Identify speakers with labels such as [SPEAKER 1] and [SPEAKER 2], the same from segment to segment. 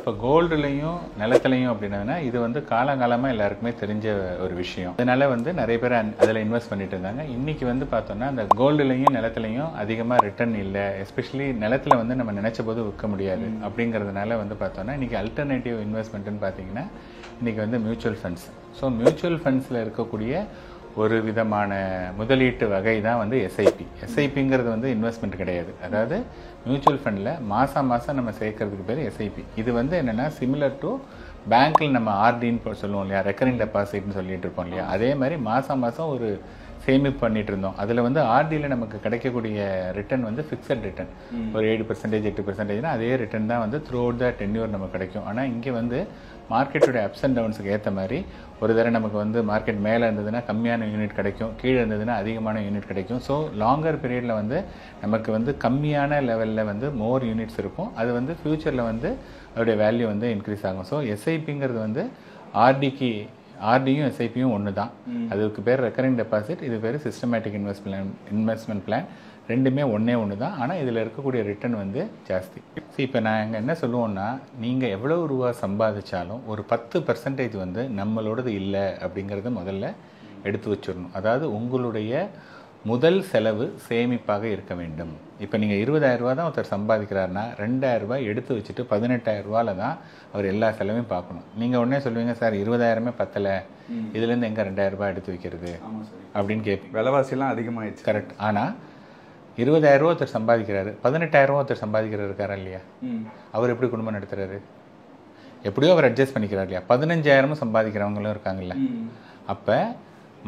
[SPEAKER 1] இப்போ கோல்டுலையும் நிலத்துலையும் அப்படின்னா இது வந்து காலங்காலமாக எல்லாருக்குமே தெரிஞ்ச ஒரு விஷயம். அதனால வந்து நிறைய பேர் அதில் இன்வெஸ்ட் பண்ணிட்டு இருந்தாங்க. இன்னைக்கு வந்து பார்த்தோம்னா அந்த கோல்டுலையும் நிலத்துலையும் அதிகமாக ரிட்டர்ன் இல்லை. எஸ்பெஷலி நிலத்தில் வந்து நம்ம நினைச்ச போது விற்க முடியாது. அப்படிங்கிறதுனால வந்து பார்த்தோம்னா இன்னைக்கு அல்டர்னேட்டிவ் இன்வெஸ்ட்மெண்ட்னு பார்த்தீங்கன்னா இன்னைக்கு வந்து மியூச்சுவல் ஃபண்ட்ஸ். ஸோ மியூச்சுவல் ஃபண்ட்ஸில் இருக்கக்கூடிய ஒரு விதமான முதலீட்டு வகை தான் வந்து எஸ்ஐபி. எஸ்ஐபிங்கிறது வந்து இன்வெஸ்ட்மெண்ட் கிடையாது. அதாவது மியூச்சுவல் ஃபண்டில் மாதம் நம்ம சேர்க்கறதுக்கு பேர் எஸ்ஐபி. இது வந்து என்னென்னா சிமிலர் டு பேங்க்கில் நம்ம ஆர்டின்னு சொல்லுவோம் இல்லையா, ரெக்கரிங் டெபாசிட்னு சொல்லிட்டு இருப்போம் இல்லையா, அதே மாதிரி மாதம் ஒரு சேமிப்பு பண்ணிட்டு இருந்தோம். அதில் வந்து ஆர்டியில் நமக்கு கிடைக்கக்கூடிய ரிட்டர்ன் வந்து ஃபிக்ஸட் ரிட்டர்ன். ஒரு 7% 8%னா அதே ரிட்டர்ன் தான் வந்து த்ரூ அவுட் த டென்யூர் நமக்கு கிடைக்கும். ஆனால் இங்கே வந்து மார்க்கெட்டோட அப்ஸ் அண்ட் டவுன்ஸுக்கு ஏற்ற மாதிரி ஒரு தடவை நமக்கு வந்து மார்க்கெட் மேலே இருந்ததுன்னா கம்மியான யூனிட் கிடைக்கும், கீழே இருந்ததுன்னா அதிகமான யூனிட் கிடைக்கும். ஸோ லாங்கர் பீரியடில் வந்து நமக்கு வந்து கம்மியான லெவலில் வந்து மோர் யூனிட்ஸ் இருக்கும். அது வந்து ஃப்யூச்சரில் வந்து அதோடைய வேல்யூ வந்து இன்க்ரீஸ் ஆகும். ஸோ எஸ்ஐபிங்கிறது வந்து ஆர்டியும் எஸ்ஐபியும் ஒன்று தான். அதுக்கு பேர் ரெக்கரிங் டெபாசிட், இது பேர் சிஸ்டமேட்டிக் இன்வெஸ்ட்மெண்ட் பிளான். ரெண்டுமே ஒன்று தான். ஆனால் இதில் இருக்கக்கூடிய ரிட்டர்ன் வந்து ஜாஸ்தி. இப்போ நாங்கள் என்ன சொல்லுவோம்னா, நீங்கள் எவ்வளோ ரூபா சம்பாதிச்சாலும் ஒரு 10% வந்து நம்மளோடது இல்லை அப்படிங்கிறத முதல்ல எடுத்து வச்சிடணும். அதாவது உங்களுடைய முதல் செலவு சேமிப்பாக இருக்க வேண்டும். இப்போ நீங்கள் 20,000 ரூபா தான் ஒருத்தர் சம்பாதிக்கிறாருன்னா 2,000 ரூபாய் எடுத்து வச்சுட்டு 18,000 ரூபாயில் தான் அவர் எல்லா செலவையும் பார்க்கணும். நீங்கள் உடனே சொல்லுவீங்க, சார் 20,000மே பத்தலை, இதுலேருந்து எங்கே 2,000 ரூபாய் எடுத்து வைக்கிறது அப்படின்னு கேட்பீங்க.
[SPEAKER 2] விலைவாசிலாம் அதிகமாகிடுச்சு.
[SPEAKER 1] கரெக்ட். ஆனால் 20,000 ரூபா ஒருத்தர் சம்பாதிக்கிறாரு, 18,000 ரூபா ஒருத்தர் சம்பாதிக்கிறாரு இருக்காரா இல்லையா, அவர் எப்படி குடும்பம் நடத்துறாரு? எப்படியோ அவர் அட்ஜஸ்ட் பண்ணிக்கிறார் இல்லையா. 15,000 சம்பாதிக்கிறவங்களும் இருக்காங்கல்ல. அப்போ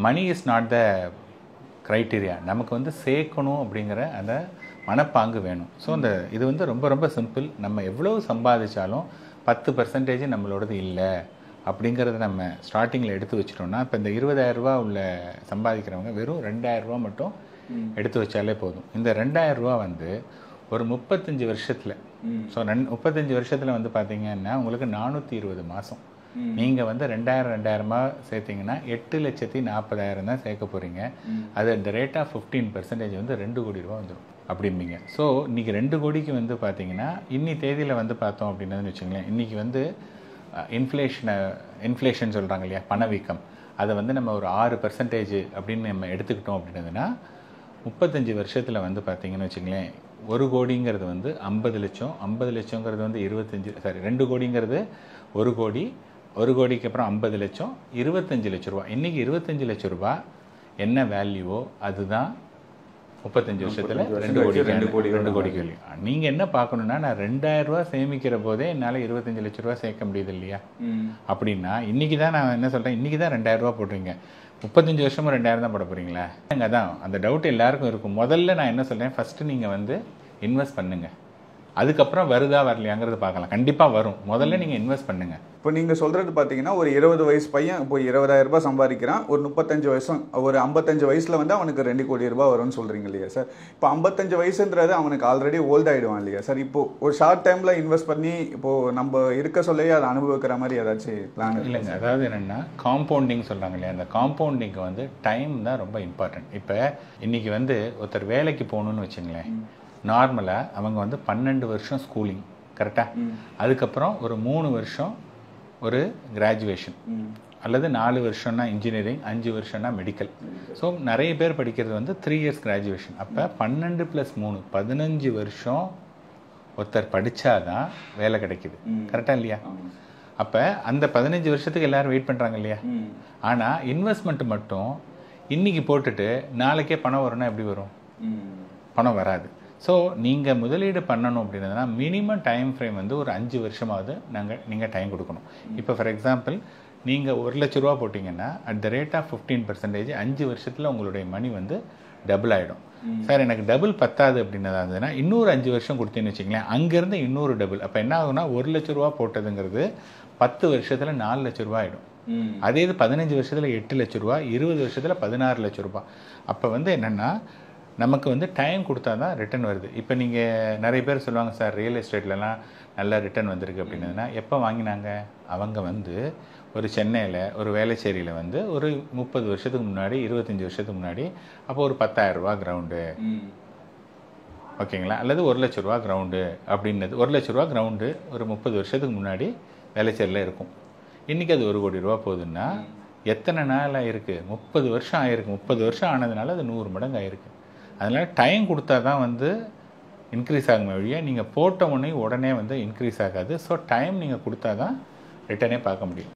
[SPEAKER 1] money is not the criteria. நமக்கு வந்து சேர்க்கணும் அப்படிங்கிற அந்த மனப்பாங்கு வேணும். ஸோ அந்த இது வந்து ரொம்ப ரொம்ப சிம்பிள். நம்ம எவ்வளோ சம்பாதிச்சாலும் 10% நம்மளோடது இல்லை அப்படிங்கிறத நம்ம ஸ்டார்டிங்கில் எடுத்து வச்சிட்டோம்னா, இப்போ இந்த 20,000 ரூபா உள்ள சம்பாதிக்கிறவங்க வெறும் 2,000 ரூபா மட்டும் எடுத்து வச்சாலே போதும். இந்த 2,000 ரூபா வந்து ஒரு 35 வருஷத்தில், ஸோ 35 வருஷத்தில் வந்து பார்த்தீங்கன்னா உங்களுக்கு 420 மாதம் நீங்கள் வந்து 2,000 சேர்த்திங்கன்னா 8,40,000 தான் சேர்க்க போகிறீங்க. அது அந்த ரேட் ஆஃப் 15% வந்து 2 கோடி ரூபா வந்துடும் அப்படிம்பீங்க. ஸோ இன்றைக்கி 2 கோடிக்கு வந்து பார்த்தீங்கன்னா இன்னி தேதியில் வந்து பார்த்தோம் அப்படின்னு வச்சுங்களேன், இன்றைக்கி வந்து இன்ஃப்ளேஷன் சொல்கிறாங்க இல்லையா, பணவீக்கம், அதை வந்து நம்ம ஒரு 6% அப்படின்னு நம்ம எடுத்துக்கிட்டோம் அப்படின்னதுன்னா 35 வருஷத்தில் வந்து பார்த்தீங்கன்னு வச்சுங்களேன், 1 கோடிங்கிறது வந்து 50 லட்சம், 50 லட்சங்கிறது வந்து 2 கோடிங்கிறது 1 கோடி, 1 கோடிக்கு அப்புறம் 50 லட்சம், 25 லட்ச ரூபா. இன்றைக்கி 25 லட்ச ரூபா என்ன வேல்யூவோ அதுதான் 35 வருஷத்தில் 2 கோடிக்கு வேல்யூ. நீங்கள் என்ன பார்க்கணுன்னா, நான் 2,000 ரூபா சேமிக்கிற போதே என்னால் 25 லட்ச ரூபா சேர்க்க முடியுது இல்லையா. அப்படின்னா இன்றைக்கி தான் நான் என்ன சொல்கிறேன், இன்றைக்கி தான் 2,000 ரூபா போடுறீங்க, 35 வருஷமும் 2,000 தான் போட போகிறீங்களா? அங்கே தான் அந்த டவுட் எல்லாருக்கும் இருக்கும். முதல்ல நான் என்ன சொல்கிறேன், ஃபஸ்ட்டு நீங்கள் வந்து இன்வெஸ்ட் பண்ணுங்கள், அதுக்கப்புறம் வருதா வரலையாங்கிறது பார்க்கலாம். கண்டிப்பாக வரும். முதல்ல நீங்கள் இன்வெஸ்ட் பண்ணுங்கள்.
[SPEAKER 2] இப்போ நீங்கள் சொல்கிறது பார்த்தீங்கன்னா, ஒரு 20 வயசு பையன் இப்போ 20,000 ரூபாய் சம்பாதிக்கிறான், ஒரு 35 வயசும் ஒரு 55 வயசில் வந்து அவனுக்கு 2 கோடி ரூபாய் வரும்னு சொல்கிறீங்க இல்லையா சார். இப்போ 55 வயசுன்றது அவனுக்கு ஆல்ரெடி ஓல்ட் ஆகிடுவான் இல்லையா சார். இப்போது ஒரு ஷார்ட் டைமில் இன்வெஸ்ட் பண்ணி இப்போது நம்ம இருக்க சொல்லையே அதை அனுபவிக்கிற மாதிரி ஏதாச்சும் பிளான்
[SPEAKER 1] இல்லைங்க. அதாவது என்னென்னா காம்பவுண்டிங் சொல்கிறாங்க இல்லையா, அந்த காம்பவுண்டிங்க்கு வந்து டைம் தான் ரொம்ப இம்பார்ட்டன்ட். இப்போ இன்றைக்கி வந்து ஒருத்தர் வேலைக்கு போகணுன்னு வச்சுங்களேன், நார்மலாக அவங்க வந்து 12 வருஷம் ஸ்கூலிங் கரெக்டாக, அதுக்கப்புறம் ஒரு 3 வருஷம் ஒரு கிராஜுவேஷன், அல்லது 4 வருஷம்னா இன்ஜினியரிங், 5 வருஷம்னா மெடிக்கல். ஸோ நிறைய பேர் படிக்கிறது வந்து 3 இயர்ஸ் கிராஜுவேஷன். அப்போ 12 + 3 15 வருஷம் ஒருத்தர் படித்தாதான் வேலை கிடைக்குது. கரெக்டாக இல்லையா? அப்போ அந்த 15 வருஷத்துக்கு எல்லோரும் வெயிட் பண்ணுறாங்க இல்லையா. ஆனால் இன்வெஸ்ட்மெண்ட் மட்டும் இன்றைக்கி போட்டுட்டு நாளைக்கே பணம் வரும்னா எப்படி வரும்? பணம் வராது. ஸோ நீங்கள் முதலீடு பண்ணணும் அப்படின்னதுனா மினிமம் டைம் ஃப்ரேம் வந்து ஒரு 5 வருஷமாவது நீங்கள் டைம் கொடுக்கணும். இப்போ ஃபார் எக்ஸாம்பிள் நீங்கள் 1 லட்ச ரூபா போட்டிங்கன்னா அட் த ரேட் ஆஃப் 15% 5 வருஷத்தில் உங்களுடைய மணி வந்து டபுள் ஆகிடும். சார் எனக்கு டபுள் பத்தாது அப்படின்னதா இருந்ததுன்னா இன்னொரு 5 வருஷம் கொடுத்தேன்னு வச்சிங்களேன், அங்கேருந்து இன்னொரு டபுள். அப்போ என்ன ஆகுனா 1 லட்ச ரூபா போட்டதுங்கிறது 10 வருஷத்தில் 4 லட்ச ரூபா ஆகிடும். அதே இது 15 வருஷத்தில் 8 லட்ச ரூபா, 20 வருஷத்தில் 16 லட்ச ரூபா. அப்போ வந்து என்னென்னா நமக்கு வந்து டைம் கொடுத்தா தான் ரிட்டர்ன் வருது. இப்போ நீங்கள் நிறைய பேர் சொல்லுவாங்க, சார் ரியல் எஸ்டேட்லலாம் நல்ல ரிட்டர்ன் வந்திருக்கு அப்படின்னதுன்னா எப்போ வாங்கினாங்க? அவங்க வந்து ஒரு சென்னையில் ஒரு வேளச்சேரியில் வந்து ஒரு 30 வருஷத்துக்கு முன்னாடி 25 வருஷத்துக்கு முன்னாடி, அப்போ ஒரு 10,000 ரூபா கிரவுண்டு, ஓகேங்களா? அல்லது 1,00,000 ரூபா கிரவுண்டு அப்படின்னது 1,00,000 ரூபா கிரவுண்டு ஒரு 30 வருஷத்துக்கு முன்னாடி விளைச்சலில் இருக்கும். இன்றைக்கி அது 1 கோடி ரூபா போகுதுன்னா எத்தனை நாள் ஆயிருக்கு? 30 வருஷம் ஆயிருக்கு. 30 வருஷம் ஆனதுனால அது 100 மடங்கு ஆயிருக்கு. அதனால் டைம் கொடுத்தா தான் வந்து இன்க்ரீஸ் ஆகுமே வழியாக நீங்கள் போட்ட உடனே வந்து இன்க்ரீஸ் ஆகாது. ஸோ டைம் நீங்கள் கொடுத்தா தான் ரிட்டர்னே பார்க்க முடியும்.